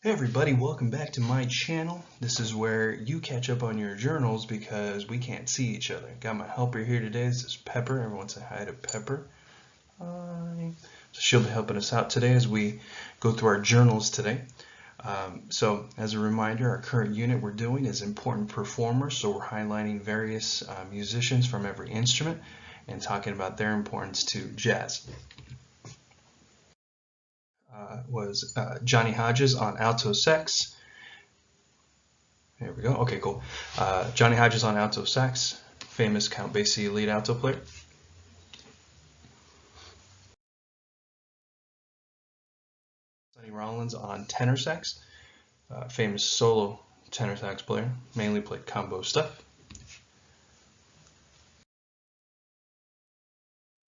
Hey everybody, welcome back to my channel. This is where you catch up on your journals because we can't see each other. Got my helper here today. This is Pepper. Everyone say hi to Pepper. Hi. So she'll be helping us out today as we go through our journals today. So as a reminder, our current unit we're doing is important performers. So we're highlighting various musicians from every instrument and talking about their importance to jazz. Was Johnny Hodges on alto sax. There we go. Okay, cool. Johnny Hodges on alto sax, famous Count Basie lead alto player. Sonny Rollins on tenor sax, famous solo tenor sax player, mainly played combo stuff.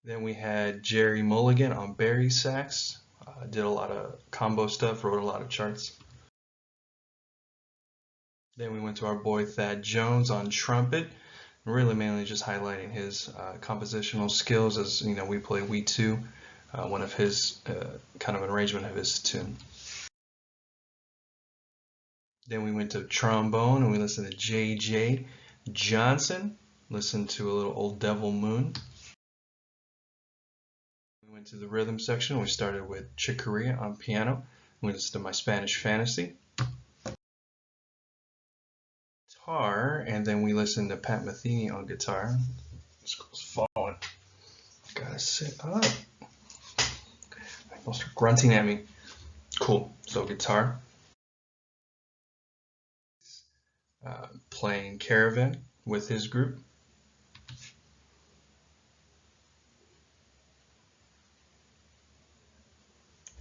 Then we had Jerry Mulligan on bari sax, did a lot of combo stuff, wrote a lot of charts. Then we went to our boy Thad Jones on trumpet, really mainly just highlighting his compositional skills. As you know, we play We Too, one of his kind of an arrangement of his tune. Then we went to trombone and we listened to J.J. Johnson, listened to a little Old Devil Moon. We went to the rhythm section. We started with Chick Corea on piano. We listened to My Spanish Fantasy. Guitar, and then we listened to Pat Metheny on guitar. This girl's falling. Gotta sit up. Don't start grunting at me. Cool. So guitar. Playing Caravan with his group.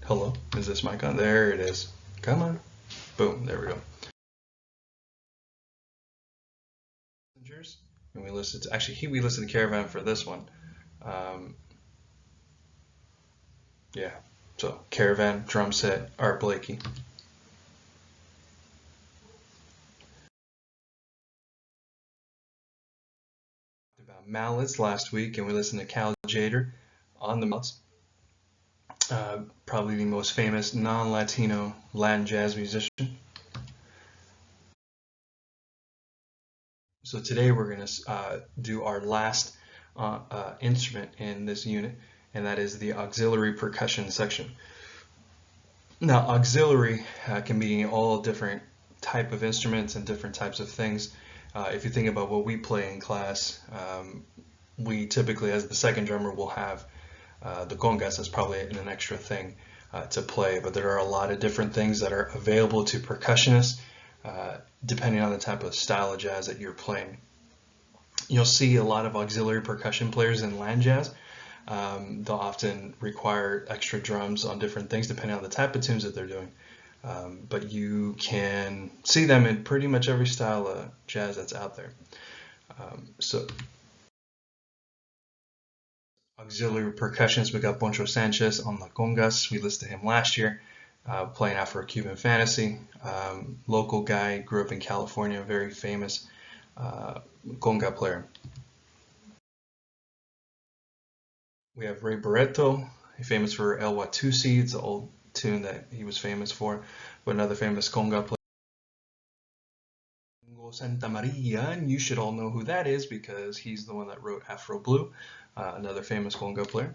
Hello, is this mic on? There it is. Come on. Boom, there we go. And we listened to, actually, we listened to Caravan for this one. Yeah, so Caravan, drum set, Art Blakey. About mallets last week, and we listened to Cal Jader on the mallets. Probably the most famous non-Latino Latin jazz musician. So today we're going to do our last instrument in this unit, and that is the auxiliary percussion section. Now, auxiliary can be all different type of instruments and different types of things. If you think about what we play in class, we typically, as the second drummer, will have the congas as probably an extra thing to play, but there are a lot of different things that are available to percussionists depending on the type of style of jazz that you're playing. You'll see a lot of auxiliary percussion players in Latin jazz. They'll often require extra drums on different things depending on the type of tunes that they're doing. But you can see them in pretty much every style of jazz that's out there. So auxiliary percussions, we got Poncho Sanchez on the congas. We listed him last year, playing Afro-Cuban Fantasy. Local guy, grew up in California, very famous conga player. We have Ray Barreto, famous for El Watusi. It's an old tune that he was famous for, but another famous conga player. Santa Maria, and you should all know who that is because he's the one that wrote Afro Blue, another famous conga player.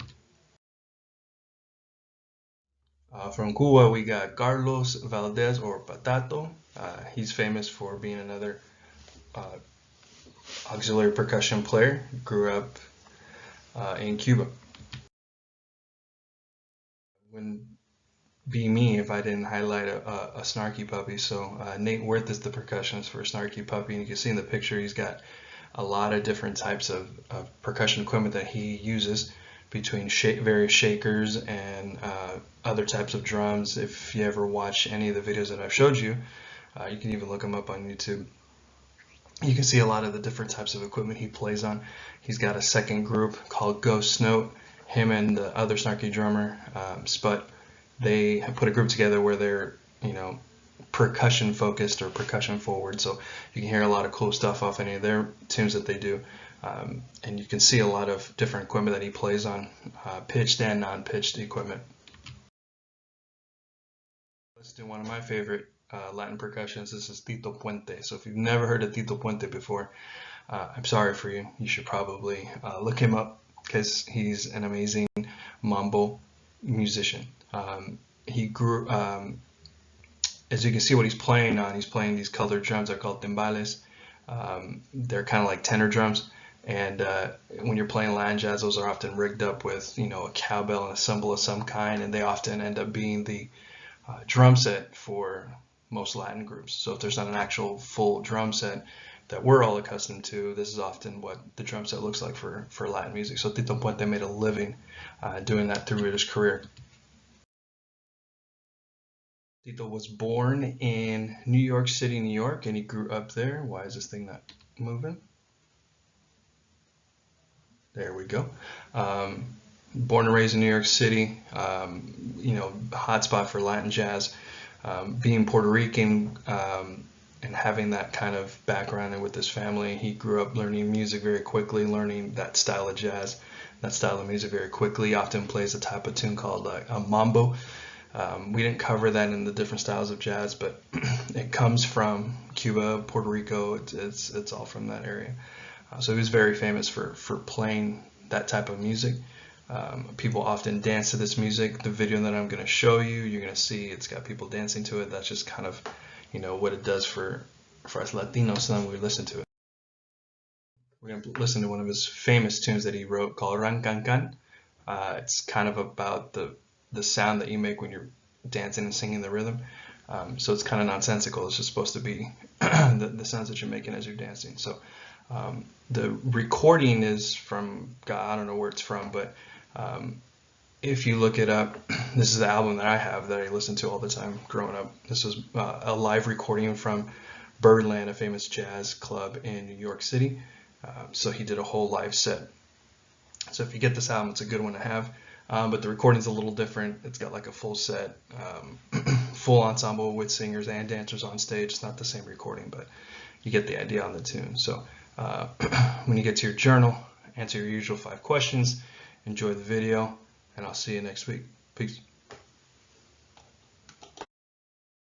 From Cuba, we got Carlos Valdez or Patato. He's famous for being another auxiliary percussion player. Grew up in Cuba. Wouldn't be me if I didn't highlight a Snarky Puppy. So Nate Worth is the percussionist for Snarky Puppy, and you can see in the picture he's got a lot of different types of percussion equipment that he uses, between various shakers and other types of drums. If you ever watch any of the videos that I've showed you, you can even look them up on YouTube. You can see a lot of the different types of equipment he plays on. He's got a second group called Ghost Note. Him and the other Snarky drummer, Sput, they have put a group together where they're, percussion focused or percussion forward. So you can hear a lot of cool stuff off any of their tunes that they do. And you can see a lot of different equipment that he plays on, pitched and non-pitched equipment. Let's do one of my favorite Latin percussions. This is Tito Puente. So if you've never heard of Tito Puente before, I'm sorry for you. You should probably look him up because he's an amazing Mambo musician. He grew, as you can see what he's playing on, he's playing these colored drums. They're called timbales. They're kind of like tenor drums. And when you're playing Latin jazz, those are often rigged up with, you know, a cowbell and a cymbal of some kind, and they often end up being the drum set for most Latin groups. So if there's not an actual full drum set that we're all accustomed to, this is often what the drum set looks like for Latin music. So Tito Puente made a living doing that through his career. Tito was born in New York City, New York, and he grew up there. Why is this thing not moving? There we go. Born and raised in New York City, you know, hotspot for Latin jazz. Being Puerto Rican and having that kind of background and with his family, he grew up learning music very quickly, learning that style of jazz, that style of music very quickly. He often plays a type of tune called a Mambo. We didn't cover that in the different styles of jazz, but it comes from Cuba, Puerto Rico. It's all from that area. So he was very famous for playing that type of music. People often dance to this music. The video that I'm going to show you, you're going to see it's got people dancing to it. That's just kind of, you know, what it does for us Latinos when we listen to it. We're going to listen to one of his famous tunes that he wrote called Ran Can Can. It's kind of about the sound that you make when you're dancing and singing the rhythm. So it's kind of nonsensical. It's just supposed to be the sounds that you're making as you're dancing. So the recording is from, God, I don't know where it's from, but if you look it up, this is the album that I have that I listened to all the time growing up. This was a live recording from Birdland, a famous jazz club in New York City. So he did a whole live set. So if you get this album, it's a good one to have. But the recording's a little different. It's got like a full set, full ensemble with singers and dancers on stage. It's not the same recording, but you get the idea on the tune. So when you get to your journal, answer your usual 5 questions, enjoy the video, and I'll see you next week. Peace.